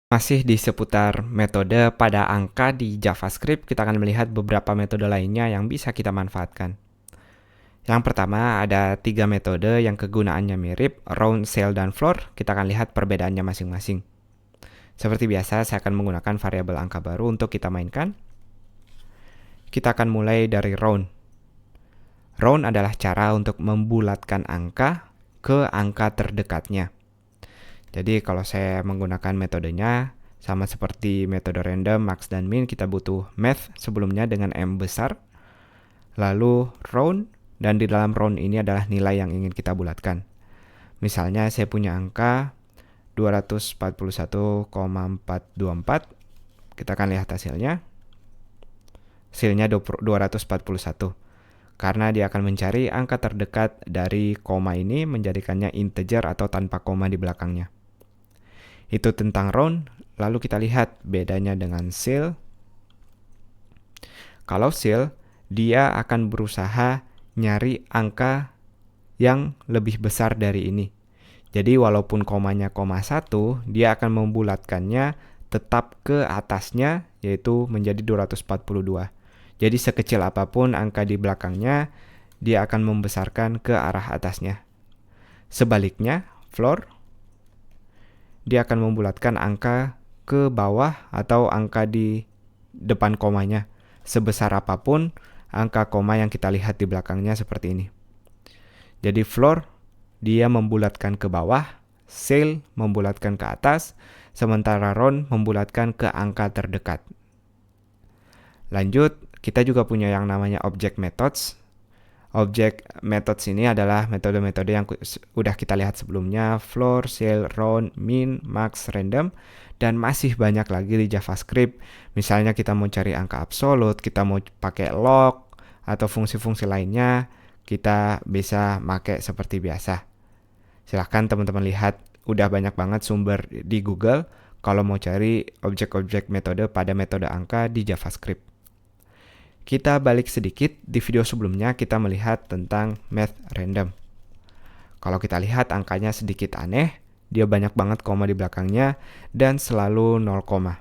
Masih di seputar metode pada angka di JavaScript, kita akan melihat beberapa metode lainnya yang bisa kita manfaatkan. Yang pertama, ada 3 metode yang kegunaannya mirip, round, cell, dan floor. Kita akan lihat perbedaannya masing-masing. Seperti biasa, saya akan menggunakan variabel angka baru untuk kita mainkan. Kita akan mulai dari round. Round adalah cara untuk membulatkan angka ke angka terdekatnya. Jadi kalau saya menggunakan metodenya, sama seperti metode random, max, dan min, kita butuh math sebelumnya dengan M besar, lalu round, dan di dalam round ini adalah nilai yang ingin kita bulatkan. Misalnya saya punya angka 241,424, kita akan lihat hasilnya. Hasilnya 241, karena dia akan mencari angka terdekat dari koma ini, menjadikannya integer atau tanpa koma di belakangnya. Itu tentang round. Lalu kita lihat bedanya dengan cell. Kalau cell, dia akan berusaha nyari angka yang lebih besar dari ini. Jadi walaupun komanya koma 1, dia akan membulatkannya tetap ke atasnya, yaitu menjadi 242. Jadi sekecil apapun angka di belakangnya, dia akan membesarkan ke arah atasnya. Sebaliknya, floor, dia akan membulatkan angka ke bawah atau angka di depan komanya. Sebesar apapun angka koma yang kita lihat di belakangnya seperti ini. Jadi floor, dia membulatkan ke bawah, cell membulatkan ke atas, sementara round membulatkan ke angka terdekat. Lanjut, kita juga punya yang namanya object methods. Object methods ini adalah metode-metode yang udah kita lihat sebelumnya, floor, cell, round, min, max, random, dan masih banyak lagi di JavaScript. Misalnya kita mau cari angka absolut, kita mau pakai log, atau fungsi-fungsi lainnya, kita bisa pakai seperti biasa. Silahkan teman-teman lihat, udah banyak banget sumber di Google kalau mau cari objek-objek metode pada metode angka di JavaScript. Kita balik sedikit, di video sebelumnya kita melihat tentang math random. Kalau kita lihat angkanya sedikit aneh, dia banyak banget koma di belakangnya dan selalu 0,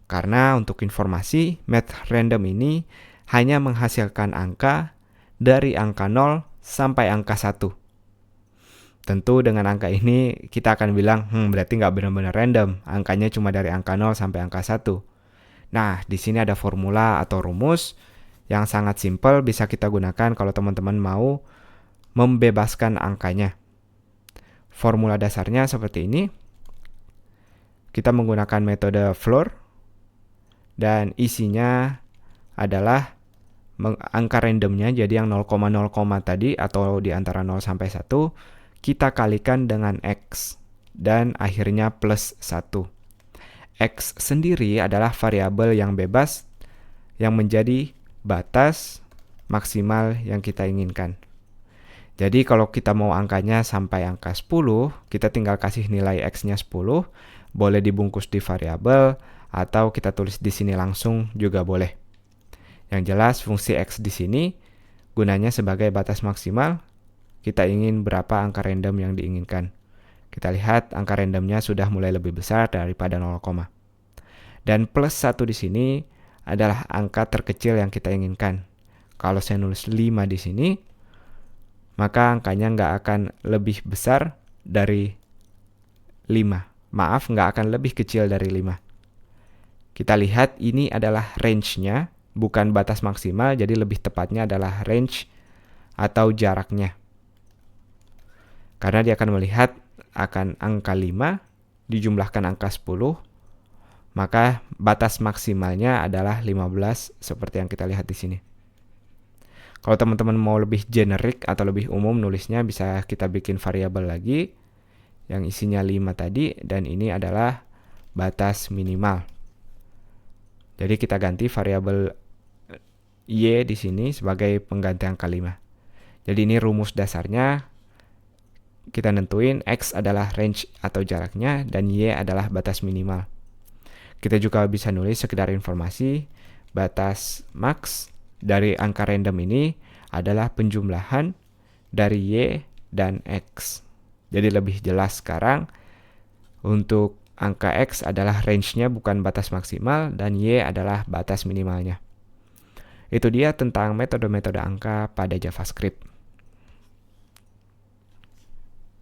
karena untuk informasi, math random ini hanya menghasilkan angka dari angka 0 sampai angka 1. Tentu dengan angka ini kita akan bilang, berarti nggak benar-benar random, angkanya cuma dari angka 0 sampai angka 1. Nah, di sini ada formula atau rumus yang sangat simpel bisa kita gunakan kalau teman-teman mau membebaskan angkanya. Formula dasarnya seperti ini. Kita menggunakan metode floor dan isinya adalah angka randomnya, jadi yang 0,0, tadi atau di antara 0 sampai 1 kita kalikan dengan X dan akhirnya plus 1. X sendiri adalah variabel yang bebas yang menjadi batas maksimal yang kita inginkan. Jadi kalau kita mau angkanya sampai angka 10, kita tinggal kasih nilai X-nya 10, boleh dibungkus di variabel atau kita tulis di sini langsung juga boleh. Yang jelas fungsi X di sini gunanya sebagai batas maksimal, kita ingin berapa angka random yang diinginkan. Kita lihat angka randomnya sudah mulai lebih besar daripada 0, dan plus 1 di sini adalah angka terkecil yang kita inginkan. Kalau saya nulis 5 di sini, maka angkanya nggak akan lebih besar dari 5. Maaf, nggak akan lebih kecil dari 5. Kita lihat ini adalah range-nya, bukan batas maksimal, jadi lebih tepatnya adalah range atau jaraknya. Karena dia akan melihat akan angka 5 dijumlahkan angka 10, maka batas maksimalnya adalah 15 seperti yang kita lihat di sini. Kalau teman-teman mau lebih generik atau lebih umum nulisnya, bisa kita bikin variabel lagi yang isinya 5 tadi, dan ini adalah batas minimal. Jadi kita ganti variabel Y di sini sebagai pengganti angka 5. Jadi ini rumus dasarnya. Kita nentuin X adalah range atau jaraknya dan Y adalah batas minimal. Kita juga bisa nulis sekedar informasi, batas max dari angka random ini adalah penjumlahan dari Y dan X. Jadi lebih jelas sekarang untuk angka X adalah range-nya bukan batas maksimal dan Y adalah batas minimalnya. Itu dia tentang metode-metode angka pada JavaScript.